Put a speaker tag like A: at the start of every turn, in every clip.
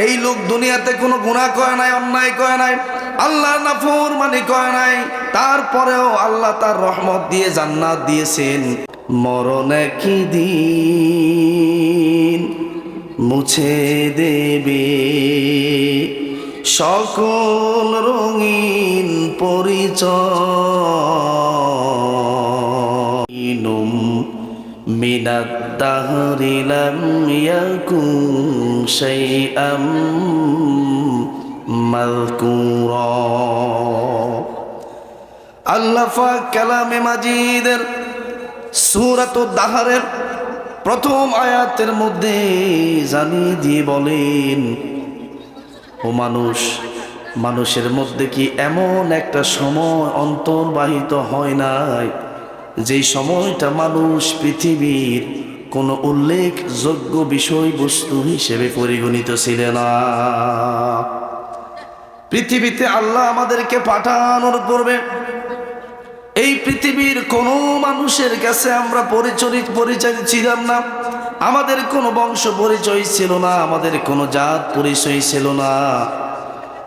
A: এই লোক দুনিয়াতে কোনো গুনাহ করে নাই, অন্যায় করে নাই, আল্লাহর নাফরমানি করে নাই, তারপরেও আল্লাহ তার রহমত দিয়ে জান্নাত দিয়েছেন। মরণ একই দিন মুছে দেবে সকল রঙিন পরিচয়। মিনাত দাহরি লাম ইয়াকুন শাইআম মাযকুরা। আল্লাহ পাক কালামে মাজিদের সূরাতুদ দাহরের প্রথম আয়াতের মধ্যে জানিয়ে দিয়ে বলেন, ও মানুষ, মানুষের মধ্যে কি এমন একটা সময় অন্তর্বাহিত হয় নাই যেই সময়টা মানুষ পৃথিবীর কোনো উল্লেখযোগ্য বিষয়বস্তু হিসেবে পরিগণিত ছিল না? পৃথিবীতে আল্লাহ আমাদেরকে পাঠানোর পূর্বে এই পৃথিবীর কোনো মানুষের কাছে আমরা পরিচয় ছিলাম না, আমাদের কোনো বংশ পরিচয় ছিল না, আমাদের কোনো জাত পরিচয় ছিল না।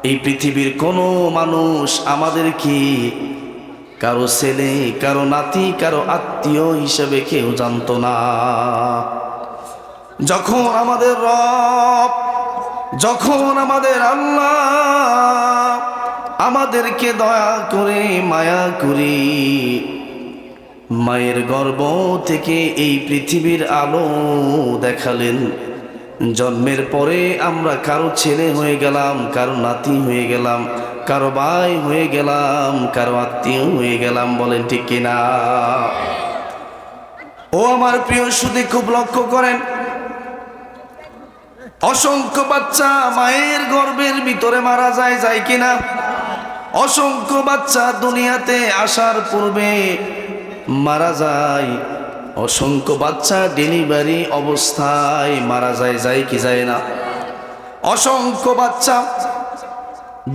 A: এই পৃথিবীর কোনো মানুষ আমাদের কি কারো ছেলে, কারো নাতি, কারো আত্মীয় হিসেবে কেউ জানতো না। যখন আমাদের রব, যখন আমাদের আল্লাহ আমাদেরকে দয়া করে মায়া করে মায়ের গর্ভ থেকে এই পৃথিবীর আলো দেখালেন, জন্মের পরে আমরা কারো ছেলে হয়ে গেলাম, কারো নাতি হয়ে গেলাম, কারো ভাই হয়ে গেলাম, কারো আত্মীয় হয়ে গেলাম। বলেন ঠিক কিনা? ও আমার প্রিয় সুধী, খুব লক্ষ্য করেন, অসংখ্য বাচ্চা মায়ের গর্ভের ভিতরে মারা যায় কিনা? অসংখ্য বাচ্চা দুনিয়াতে আসার পূর্বে মারা যায়, অসংখ্য বাচ্চা ডেলিভারি অবস্থায় মারা যায় কি যায় না? অসংখ্য বাচ্চা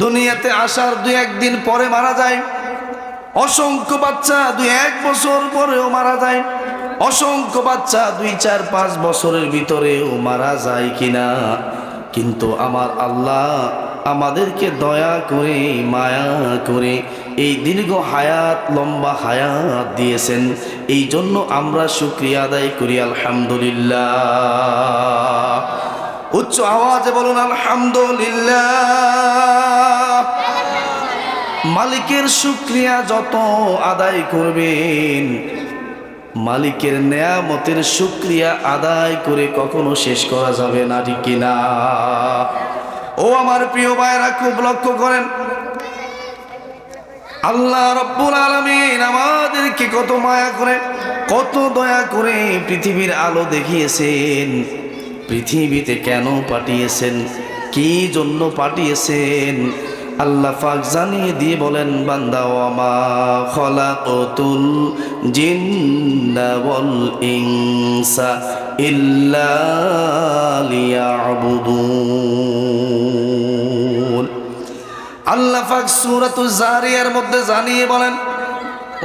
A: দুনিয়াতে আসার 2-1 দিন পরে মারা যায়, অসংখ্য বাচ্চা 2-1 বছর পরেও মারা যায়, অসংখ্য বাচ্চা 2-4-5 বছরের ভিতরেও মারা যায় কিনা? কিন্তু আমার আল্লাহ আমাদেরকে দয়া করে মায়া করে এই দীর্ঘ হায়াত, লম্বা হায়াত দিয়েছেন। এই জন্য আমরা শুকরিয়া আদায় করি আলহামদুলিল্লাহ। উচ্চ আওয়াজে বলুন আলহামদুলিল্লাহ। মালিকের শুকরিয়া যত আদায় করবেন, মালিকের নেয়ামতের শুকরিয়া আদায় করে কখনো শেষ করা যাবে না, ঠিক কিনা? ও আমার প্রিয় ভাইরা, খুব লক্ষ্য করেন, আল্লাহ রাব্বুল আলামিন আমাদেরকে কত মায়া করে, কত দয়া করে পৃথিবীর আলো দেখিয়েছেন। পৃথিবীতে কেন পাঠিয়েছেন, কি জন্য পাঠিয়েছেন, আল্লাহ পাক জানিয়ে দিয়ে বলেন, বান্দা ওয়া মা খালাকাতুল জিন্না ওয়াল ইনসা ইল্লা লিয়াবুদুন। আল্লাহ পাক সূরাতুজ জারিয়ার মধ্যে জানিয়ে বলেন,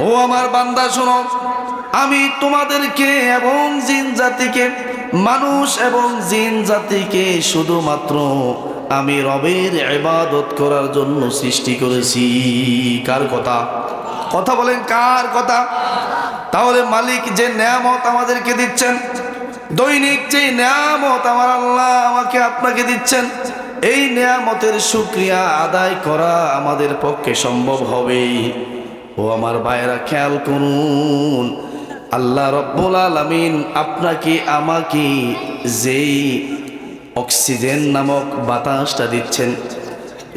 A: ও আমার বান্দা শোনো, আমি তোমাদেরকে এবং জিন জাতিকে, মানুষ এবং জিন জাতিকে শুধুমাত্র আমি রবের ইবাদত করার জন্য সৃষ্টি করেছি। কার কথা? কথা বলেন, কার কথা? তাহলে মালিক যে নেয়ামত আমাদেরকে দিচ্ছেন, দৈনিক যে নেয়ামত আমার আল্লাহ আমাকে আপনাকে দিচ্ছেন, এই নেয়ামতের শুকরিয়া আদায় করা আমাদের পক্ষে সম্ভব হবে। ও আমার ভাইরা, খেয়াল করুন, আল্লাহ রাব্বুল আলামিন আপনাকে আমাকে যেই অক্সিজেন নামক বাতাসটা দিচ্ছেন,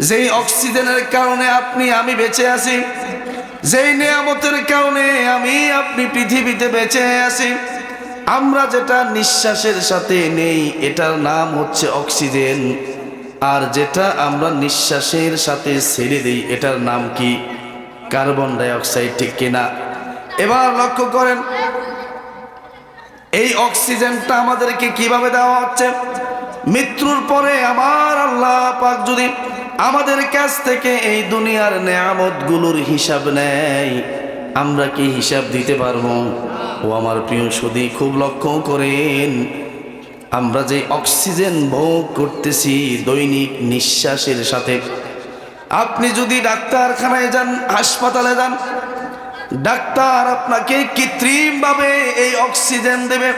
A: যেই অক্সিজেনের কারণে আপনি আমি বেঁচে আছি, যেই নিয়ামতের কারণে আমি আপনি পৃথিবীতে বেঁচে আছি, আমরা যেটা নিঃশ্বাসের সাথে নেই এটার নাম হচ্ছে অক্সিজেন, আর যেটা আমরা নিঃশ্বাসের সাথে ছেড়ে দিই এটার নাম কি? কার্বন ডাই অক্সাইড, ঠিক কিনা? এবার লক্ষ্য করেন, এই অক্সিজেনটা আমাদেরকে কিভাবে দেওয়া হচ্ছে? মৃত্যুর পরে আমার আল্লাহ পাক যদি আমাদের কাছ থেকে এই দুনিয়ার নেয়ামতগুলোর হিসাব নেয়, আমরা কি হিসাব দিতে পারবো? ও আমার প্রিয় সুধী, খুব লক্ষ্য করেন, আমরা যে অক্সিজেন ভোগ করতেছি দৈনিক নিঃশ্বাসের সাথে, আপনি যদি ডাক্তারখানায় যান, হাসপাতালে যান, ডাক্তার আপনাকে কৃত্রিমভাবে এই অক্সিজেন দেবে।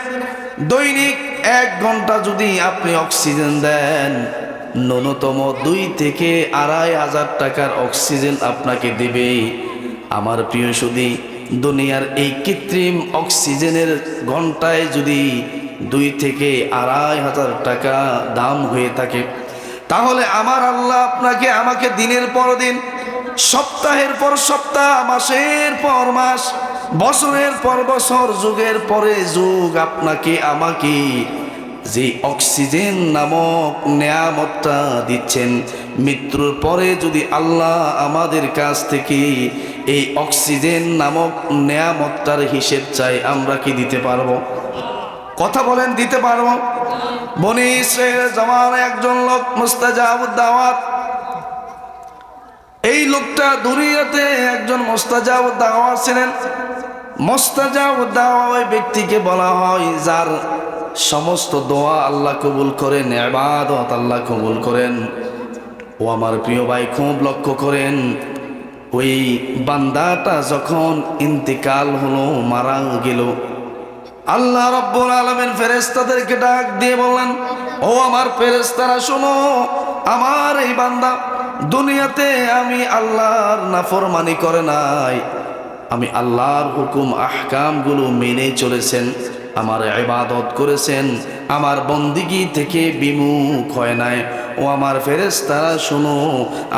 A: দৈনিক 1 ঘন্টা যদি আপনি অক্সিজেন দেন, ন্যূনতম 2 থেকে 2,500 টাকার অক্সিজেন আপনাকে দেবে। আমার প্রিয় সুধী, দুনিয়ার এই কৃত্রিম অক্সিজেনের ঘন্টায় যদি 2 থেকে 2,500 টাকা দাম হয়ে থাকে, তাহলে আমার আল্লাহ আপনাকে আমাকে দিনের পর দিন, সপ্তাহের পর সপ্তাহ, মাসের পর মাস, বছরের পর বছর, যুগের পরে যুগ আপনাকে আমাকে যে অক্সিজেন নামক নেয়ামতটা দিচ্ছেন, মৃত্যুর পরে যদি আল্লাহ আমাদের কাছ থেকে এই অক্সিজেন নামক নেয়ামতটার হিসেব চাই, আমরা কি দিতে পারবো? কথা বলেন, দিতে পারবো? বনি ইসরাইলের জামানায় একজন লোক মুস্তাজাবুদ দাওয়াত, এই লোকটা দুনিয়াতে একজন মুস্তাজাবুদ দাওয়াত ছিলেন। মুস্তাজাবুদ দাওয়াত ওই ব্যক্তিকে বলা হয় যার সমস্ত দোয়া আল্লাহ কবুল করেন, ইবাদত আল্লাহ কবুল করেন। ও আমার প্রিয় ভাই, খুব লক্ষ্য করেন, ওই বান্দাটা যখন ইন্তেকাল হলো, মারা গেল, আল্লাহ রাব্বুল আলামিন ফেরেশতাদেরকে ডাক দিয়ে বললেন, ও আমার ফেরেশতারা শোনো, আমার এই বান্দা দুনিয়াতে আমি আল্লাহর নাফরমানি করে নাই, আমি আল্লাহর হুকুম আহকামগুলো মেনে চলেছেন, আমার ইবাদত করেছেন, আমার বন্দিগি থেকে বিমুখ হয় নাই। ও আমার ফেরেশতারা শোনো,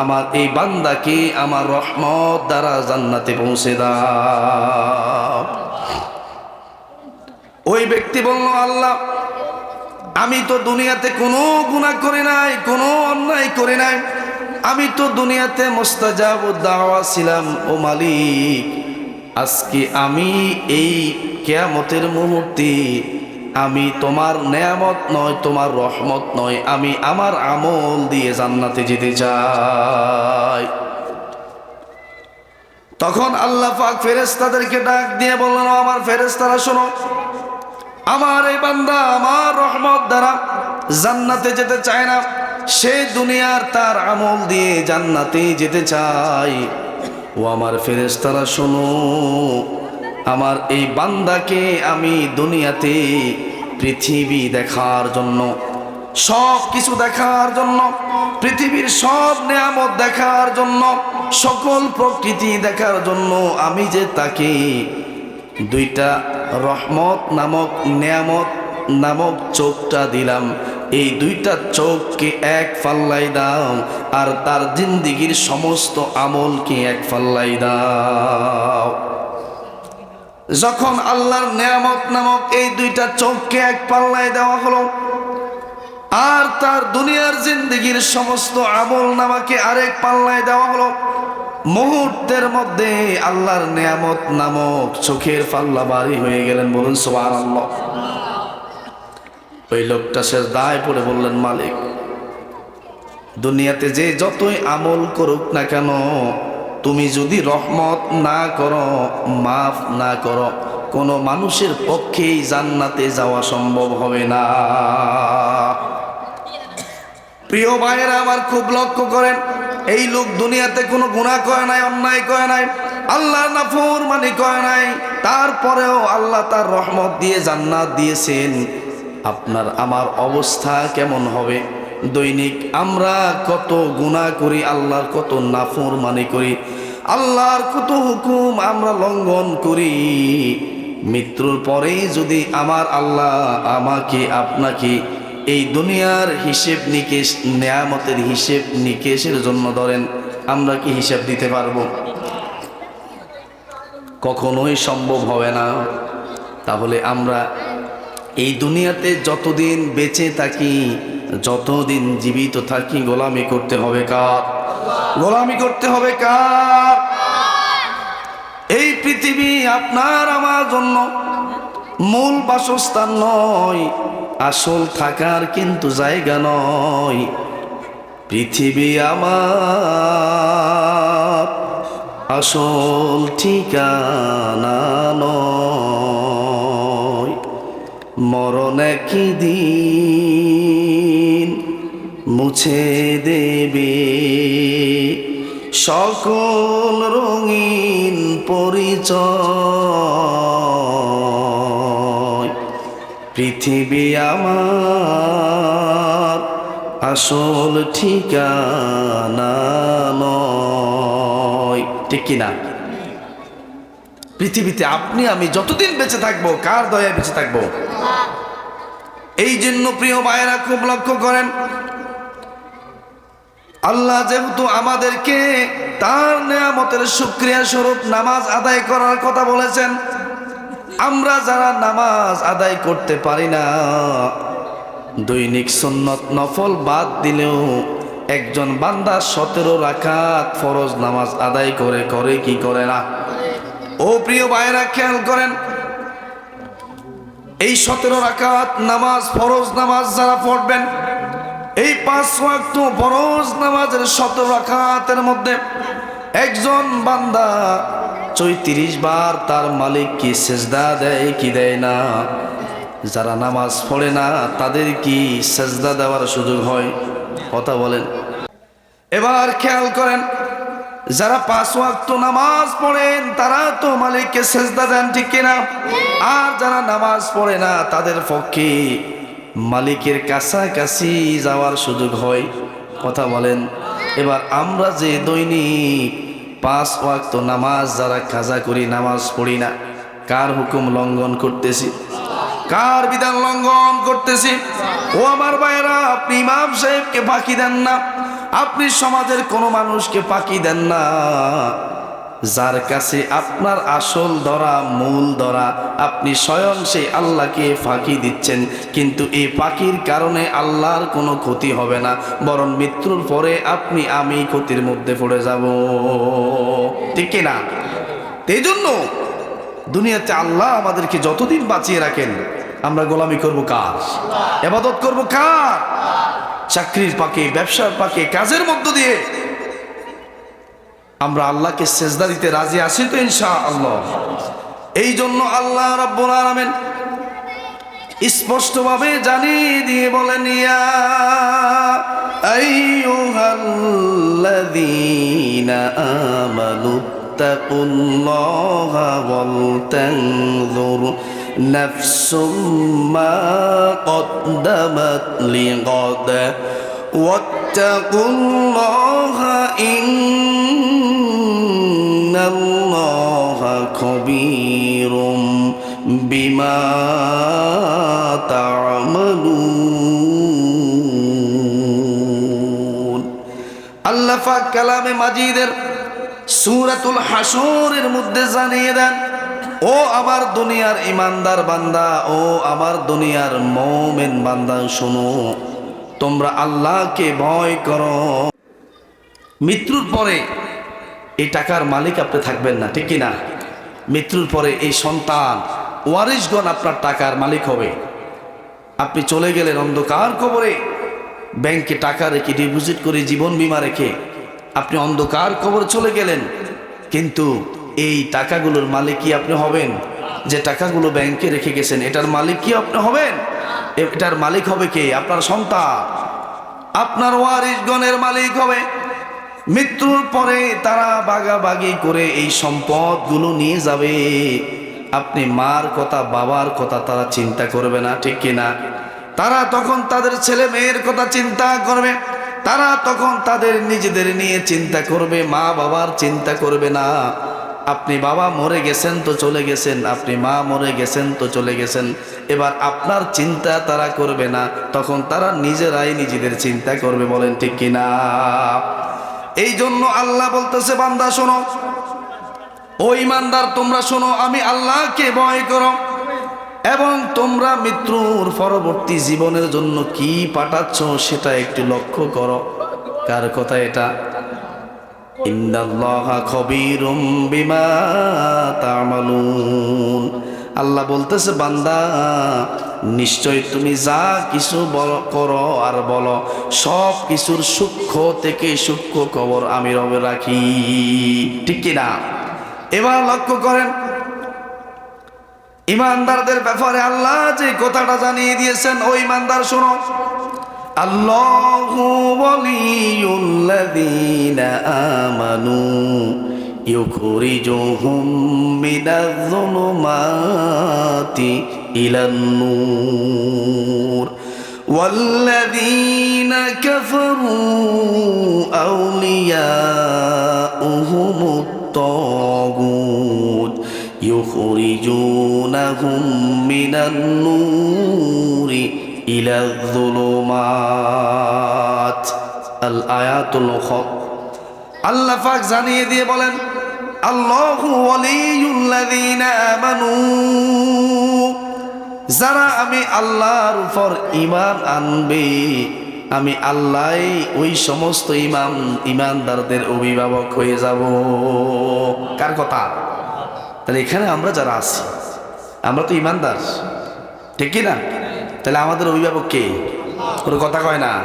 A: আমার এই বান্দাকে আমার রহমত দ্বারা জান্নাতে পৌঁছে দাও। ওই ব্যক্তি বলল, আল্লাহ, আমি তো দুনিয়াতে কোনো গুনাহ করি নাই, কোনো অন্যায় করি নাই, আমি তো দুনিয়াতে মুস্তাজাবুদ দাওয়া ছিলাম। ও মালিক, আজকে আমি এই কিয়ামতের মুহূর্তে আমি তোমার নেয়ামত নয়, তোমার রহমত নয়, আমি আমার আমল দিয়ে জান্নাতে যেতে চাই। তখন আল্লাহ পাক ফেরেশতাদেরকে ডাক দিয়ে বললেন, আমার ফেরেশতারা শোনো, আমার এই বান্দা আমার রহমত দ্বারা জান্নাতে যেতে চায় না, সে দুনিয়ার তার আমল দিয়ে জান্নাতে যেতে চায়। ও আমার ফেরেশতারা শোনো, আমার এই বান্দাকে আমি দুনিয়াতে পৃথিবী দেখার জন্য, সব কিছু দেখার জন্য, পৃথিবীর সব নেয়ামত দেখার জন্য, সকল প্রকৃতি দেখার জন্য আমি যে তাকে 2টা রহমত নামক নেয়ামত নামক চোখটা দিলাম, এই 2টা চোখকে এক পাল্লায় দাও, আর তার জিন্দিগির সমস্ত আমলকে এক পাল্লায় দাও। যখন আল্লাহর নেয়ামত নামক এই 2টা চোখকে এক পাল্লায় দেওয়া হলো, আর তার দুনিয়ার জিন্দিগির সমস্ত আমল নামাকে আরেক পাল্লায় দেওয়া হলো, মুহূর্তের মধ্যে আল্লাহর নেয়ামত নামক চোখের পাল্লা ভারী হয়ে গেলেন। বলুন সুবহানাল্লাহ। ওই লোকটা সিজদায় পড়ে বললেন, মালিক, দুনিয়াতে যে যতই আমল করুক না কেন, তুমি যদি রহমত না করো, মাফ না করো, কোনো মানুষের পক্ষেই জান্নাতে যাওয়া সম্ভব হবে না। প্রিয় ভাইয়েরা আমার, খুব লক্ষ্য করেন, এই লোক দুনিয়াতে কোনো গুনাহ করে নাই, অন্যায় করে নাই, আল্লাহর নাফরমানি করে নাই, তারপরেও আল্লাহ তার রহমত দিয়ে জান্নাত দিয়েছেন। আপনার আমার অবস্থা কেমন হবে? দৈনিক আমরা কত গুনাহ করি, আল্লাহর কত নাফরমানি করি, আল্লাহর কত হুকুম আমরা লঙ্ঘন করি। মৃত্যুর পরেই যদি আমার আল্লাহ আমাকে আপনাকে এই দুনিয়ার হিসেব নিকেশ, নেয়ামতের হিসেব নিকেশের জন্য ধরেন, আমরা কি হিসাব দিতে পারবো? কখনোই সম্ভব হবে না। তাহলে আমরা এই দুনিয়াতে যতদিন বেঁচে থাকি, যতদিন জীবিত থাকি, গোলামি করতে হবে কার? গোলামি করতে হবে কার? এই পৃথিবী আপনার আমার জন্য মূল বাসস্থান নয়, আসল থাকার কিন্তু জায়গা নয়। পৃথিবী আমার আসল ঠিকানা নয়। মরণ কি দিন মুছে দেবে সকল রঙিন পরিচয়। পৃথিবী আমার আসল ঠিকানা নয়, ঠিক কিনা? পৃথিবীতে আপনি আমি যতদিন বেঁচে থাকবো, কার দয়ায় বেঁচে থাকবো? এই জন্য প্রিয় ভাইয়েরা খুব লক্ষ্য করেন, আল্লাহ যেহেতু আমাদেরকে তার নেয়ামতের শুকরিয়া স্বরূপ নামাজ আদায় করার কথা বলেছেন, আমরা যারা নামাজ আদায় করতে পারি না, দৈনিক সুন্নত নফল বাদ দিলেও একজন বান্দা 17 রাকাত ফরজ নামাজ আদায় করে কি করে না? ও প্রিয় ভাইরা খেয়াল করেন, এই 17 রাকাত নামাজ ফরজ নামাজ যারা পড়বেন, এই 5 ওয়াক্ত ফরজ নামাজের 17 রাকাতের মধ্যে একজন বান্দা 34 বার তার মালিক কি সেজদা দেয় কি দেয় না? যারা নামাজ পড়ে না তাদের কি সেজদা দেওয়ার সুযোগ হয়? কথা বলেন। এবার খেয়াল করেন, যারা 5 ওয়াক্ত নামাজ পড়েন তারা তো মালিককে সেজদা দেন, ঠিক কিনা? আর যারা নামাজ পড়ে না তাদের পক্ষে মালিকের কাছাকাছি যাওয়ার সুযোগ হয়। কথা বলেন। এবার আমরা যে দৈনিক 5 ওয়াক্ত নামাজ যারা কাজা করি, নামাজ পড়ি না, কার হুকুম লঙ্ঘন করতেছি? কার বিধান লঙ্ঘন করতেছি? ও আমার ভাইরা, আপনি ইমাম সাহেবকে ফাঁকি দেন না, আপনি সমাজের কোনো মানুষকে ফাঁকি দেন না। যার কাছে আপনার আসল ধরা, মূল ধরা, আপনি স্বয়ং সেই আল্লাহকে ফাঁকি দিচ্ছেন, কিন্তু এই ফাঁকির কারণে আল্লাহর কোনো ক্ষতি হবে না, বরং মৃত্যুর পরে আপনি আমি ক্ষতির মধ্যে পড়ে যাব, ঠিক কিনা? এই জন্য দুনিয়াতে আল্লাহ আমাদেরকে যতদিন বাঁচিয়ে রাখেন, আমরা গোলামি করব কার? ইবাদত করব কার? চাকরির পাকে, ব্যবসার পাকে, কাজের মধ্য দিয়ে আমরা আল্লাহকে সেজদা দিতে রাজি আছি তো ইনশাআল্লাহ। এই জন্য আল্লাহ রাব্বুল আলামিন স্পষ্টভাবে জানিয়ে দিয়ে বলেন, ইয়া আইয়ুহাল্লাযীনা আমানু তাকুল্লাহা ওয়াল তানজুর নাফসুম মা কদ্দামাত লিগাদ ওয়াত্তাকুল্লাহা ইন্নাল্লাহা খবীরুম বিমা তা'মালুন। আল্লাহ পাক কালামে মাজিদের সূরাতুল হাসরের মধ্যে জানিয়ে দেন, ও আমার দুনিয়ার ইমানদার বান্দা, ও আমার দুনিয়ার মুমিন বান্দা, শোনো, তোমরা আল্লাহকে ভয় করো। মৃত্যুর পরে এই টাকার মালিক আপনি থাকবেন না, ঠিক কিনা? মৃত্যুর পরে এই সন্তান ওয়ারিশগণ আপনার টাকার মালিক হবে। আপনি চলে গেলেন অন্ধকার কবরে, ব্যাংকে টাকা রেখে, ডিপোজিট করে, জীবন বীমা রেখে আপনি অন্ধকার কবরে চলে গেলেন, কিন্তু এই টাকাগুলোর মালিক কি আপনি হবেন? যে টাকাগুলো ব্যাংকে রেখে গেছেন, এটার মালিক কি আপনি হবেন? এটার মালিক হবে কে? আপনার সন্তান, আপনার ওয়ারিশগণের মালিক হবে। মৃত্যুর পরে তারা ভাগাভাগি করে এই সম্পদগুলো নিয়ে যাবে। আপনি মার কথা, বাবার কথা তারা চিন্তা করবে না, ঠিক কিনা? তারা তখন তাদের ছেলে মেয়ের কথা চিন্তা করবে, তারা তখন তাদের নিজেদের নিয়ে চিন্তা করবে, মা বাবার চিন্তা করবে না। আপনি বাবা মরে গেছেন তো চলে গেছেন, আপনি মা মরে গেছেন তো চলে গেছেন, এবার আপনার চিন্তা তারা করবে না, তখন তারা নিজেরাই নিজেদের চিন্তা করবে, বলেন ঠিক কিনা? এই জন্য আল্লাহ বলতেছে, বান্দা শোনো, ও ইমানদার তোমরা শোনো, আমি আল্লাহকে ভয় করো, এবং তোমরা মৃত্যুর পরবর্তী জীবনের জন্য কি পাঠাচ্ছ সেটা একটু লক্ষ্য করো। কার কথা এটা? ইন্নাল্লাহা খবীরুম বিমা তা'মালুন। আল্লাহ বলতেছে, বান্দা নিশ্চয় তুমি যা কিছু করো আর বলো, সব কিছুর সূক্ষ্ম থেকে সূক্ষ্ম খবর আমি রবে রাখি, ঠিক কিনা? এবার লক্ষ্য করেন, ইমানদারদের ব্যাপারে আল্লাহ যে কথাটা জানিয়ে দিয়েছেন, ও ইমানদার শোনো, আল্লাহু ওয়ালিয়ুল্লাযীনা আমানু ইউখরিজুহুম মিনাজ-যুলুমাতি ইলান-নূর ওয়াল্লাযীনা কাফারু আউলিয়াউহুমুত-তাগুত ইউখরিজুনাহুম মিনান-নূরি ইলাজ-যুলুমাত। আল আয়াতুল উখরা। আল্লাহ পাক জানিয়ে দিয়ে বলেন, আল্লাহু ওয়ালিয়ুল্লাযীনা আমানু, যারা আমি আল্লাহর উপর ঈমান আনবে, আমি আল্লাহই ওই সমস্ত ঈমানদারদের অভিভাবক হয়ে যাব। কার কথা? তাহলে এখানে আমরা যারা আছি, আমরা তো ঈমানদার, ঠিক কি না? তাহলে আমাদের অভিভাবক কে? কোনো কথা কয় না।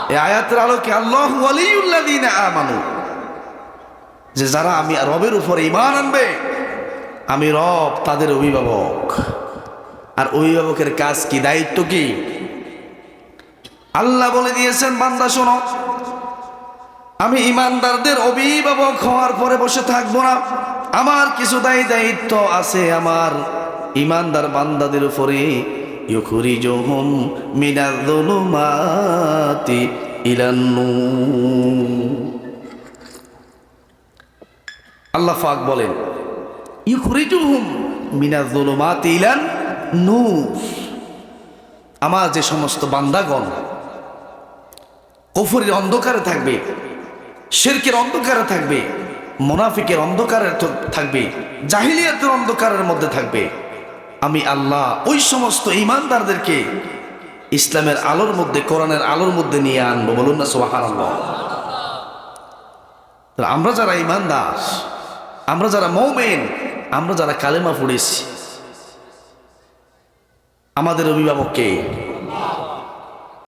A: এই আয়াতের আলোকে আল্লাহু ওয়ালিয়ুল্লাযীনা আমানু, যে যারা আমি রবের উপরে ঈমান আনবে, আমি রব তাদের অভিভাবক। আর অভিভাবকের কাজ কি, দায়িত্ব কি? আল্লাহ বলে দিয়েছেন, বান্দা শোনো, আমি ঈমানদারদের অভিভাবক হওয়ার পরে বসে থাকবো না। আমার কিছু দায়িত্ব আছে আমার ঈমানদার বান্দাদের উপরে। ইউখরিজুহুম মিনাজ-যুলুমাতি ইলান-নূর। আল্লাহ পাক বলেন, ইউখরিজুহুম মিনাজ-যুলুমাতি ইলান-নূর। আমার যে সমস্ত বান্দাগণ কুফরের অন্ধকারে থাকবে, শিরকের অন্ধকারে থাকবে, মুনাফিকের অন্ধকারে থাকবে, জাহিলিয়াতের অন্ধকারের মধ্যে থাকবে, আমি আল্লাহ ওই সমস্ত ঈমানদারদেরকে ইসলামের আলোর মধ্যে, কোরআনের আলোর মধ্যে নিয়ে আনবো। বলুন না সুবহানাল্লাহ। আমরা যারা ঈমানদার, আমরা যারা মুমিন, আমরা যারা কালেমা পড়েছি, আমাদের অভিভাবক কে?